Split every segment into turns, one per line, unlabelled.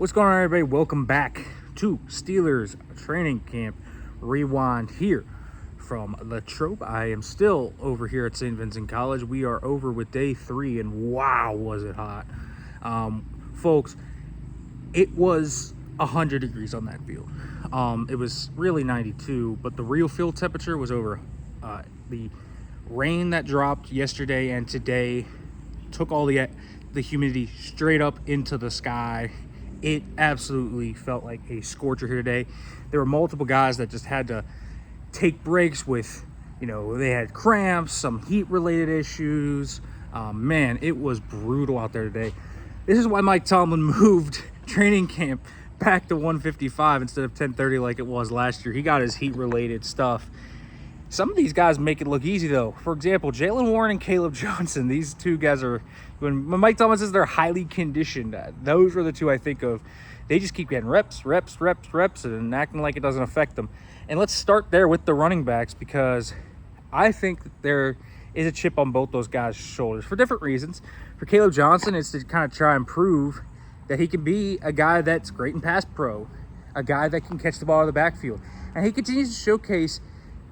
What's going on, everybody? Welcome back to Steelers Training Camp Rewind here from Latrobe. I am still over here at St. Vincent College. We are over with day 3, and wow, was it hot. Folks, it was 100 degrees on that field. It was really 92, but the real field temperature was over. The rain that dropped yesterday and today took all the humidity straight up into the sky. It absolutely felt like a scorcher here today. There were multiple guys that just had to take breaks with, they had cramps, some heat-related issues. Man, it was brutal out there today. This is why Mike Tomlin moved training camp back to 1:55 instead of 10:30 like it was last year. He got his heat-related stuff. Some of these guys make it look easy, though. For example, Jalen Warren and Caleb Johnson. These two guys are, when Mike Tomlin says they're highly conditioned, those are the two I think of. They just keep getting reps, and acting like it doesn't affect them. And let's start there with the running backs, because I think that there is a chip on both those guys' shoulders for different reasons. For Caleb Johnson, it's to kind of try and prove that he can be a guy that's great in pass pro, a guy that can catch the ball out of the backfield. And he continues to showcase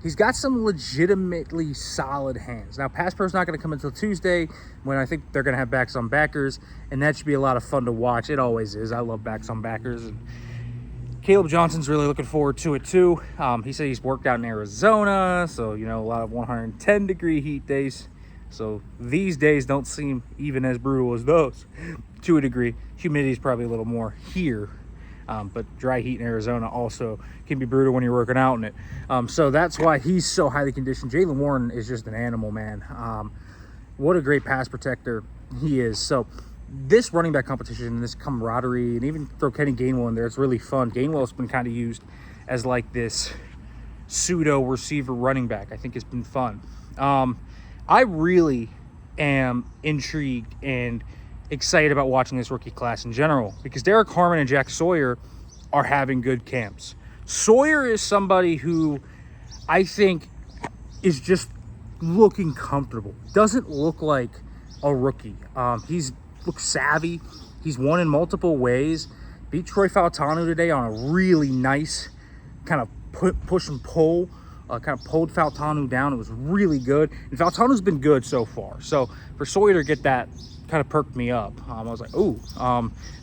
he's got some legitimately solid hands. Now, pass pro's not going to come until Tuesday, when I think they're going to have backs on backers, and that should be a lot of fun to watch. It always is. I love backs on backers, and Caleb Johnson's really looking forward to it too. He said he's worked out in Arizona, so a lot of 110-degree heat days. So these days don't seem even as brutal as those to a degree. Humidity is probably a little more here. But dry heat in Arizona also can be brutal when you're working out in it. So that's why he's so highly conditioned. Jalen Warren is just an animal, man. What a great pass protector he is. So this running back competition, this camaraderie, and even throw Kenny Gainwell in there, it's really fun. Gainwell's been kind of used as like this pseudo receiver running back. I think it's been fun. I really am intrigued and excited about watching this rookie class in general, because Derek Harmon and Jack Sawyer are having good camps. Sawyer is somebody who I think is just looking comfortable. Doesn't look like a rookie. He's looks savvy. He's won in multiple ways. Beat Troy Fautanu today on a really nice kind of push and pull. Kind of pulled Fautanu down. It was really good. And Fautanu's been good so far. So for Sawyer to get that kind of perked me up. I was like, ooh,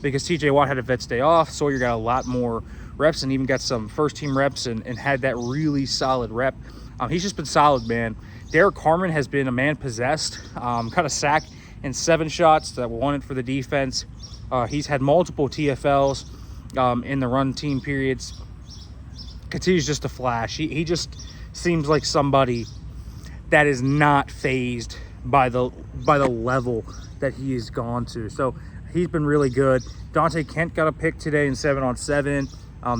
because TJ Watt had a vet's day off. Sawyer got a lot more reps and even got some first-team reps and had that really solid rep. He's just been solid, man. Derek Harmon has been a man possessed, kind of sacked in 7 shots that won it for the defense. He's had multiple TFLs in the run team periods. Continues just to flash. He just seems like somebody that is not phased by the level that he has gone to. So he's been really good. Dante Kent got a pick today in 7-on-7.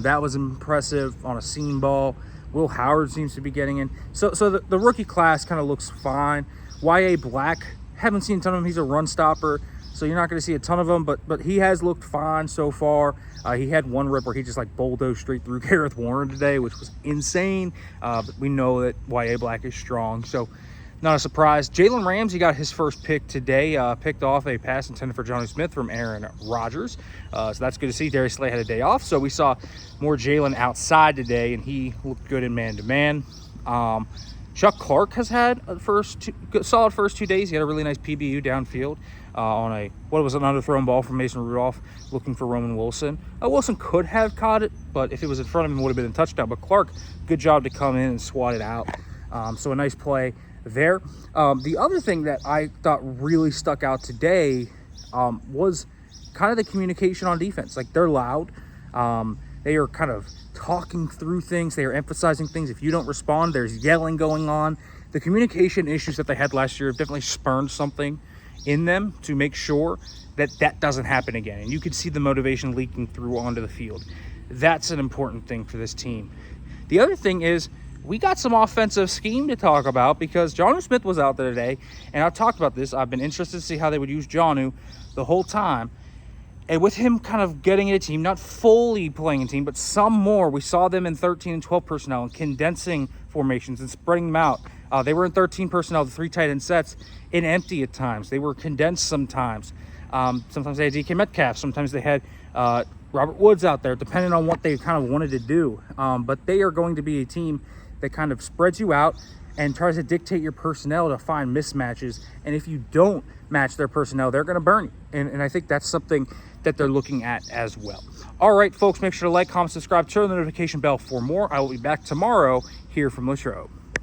That was impressive on a seam ball. Will Howard seems to be getting in. So the rookie class kind of looks fine. Y.A. Black, haven't seen a ton of him. He's a run stopper, so you're not going to see a ton of him, but he has looked fine so far. He had one rip where he just bulldozed straight through Gareth Warren today, which was insane. But we know that Y.A. Black is strong, so not a surprise. Jalen Ramsey got his first pick today, picked off a pass intended for Jonnu Smith from Aaron Rodgers. So that's good to see. Darius Slay had a day off, so we saw more Jalen outside today, and he looked good in man-to-man. Chuck Clark has had a solid first 2 days. He had a really nice PBU downfield on an underthrown ball from Mason Rudolph, looking for Roman Wilson. Wilson could have caught it, but if it was in front of him, it would have been a touchdown. But Clark, good job to come in and swat it out. So a nice play there. The other thing that I thought really stuck out today was kind of the communication on defense. They're loud. They are kind of talking through things. They are emphasizing things. If you don't respond, there's yelling going on. The communication issues that they had last year have definitely spurned something in them to make sure that doesn't happen again. And you could see the motivation leaking through onto the field. That's an important thing for this team. The other thing is, we got some offensive scheme to talk about, because Jonnu Smith was out there today, and I've talked about this. I've been interested to see how they would use Jonnu the whole time. And with him kind of getting in a team, not fully playing a team, but some more, we saw them in 13 and 12 personnel and condensing formations and spreading them out. They were in 13 personnel, the 3 tight end sets, in empty at times. They were condensed sometimes. Sometimes they had DK Metcalf. Sometimes they had Robert Woods out there, depending on what they kind of wanted to do. But they are going to be a team that kind of spreads you out and tries to dictate your personnel to find mismatches. And if you don't match their personnel, they're going to burn you. And I think that's something that they're looking at as well. All right, folks, make sure to like, comment, subscribe, turn the notification bell for more. I will be back tomorrow here from Latrobe.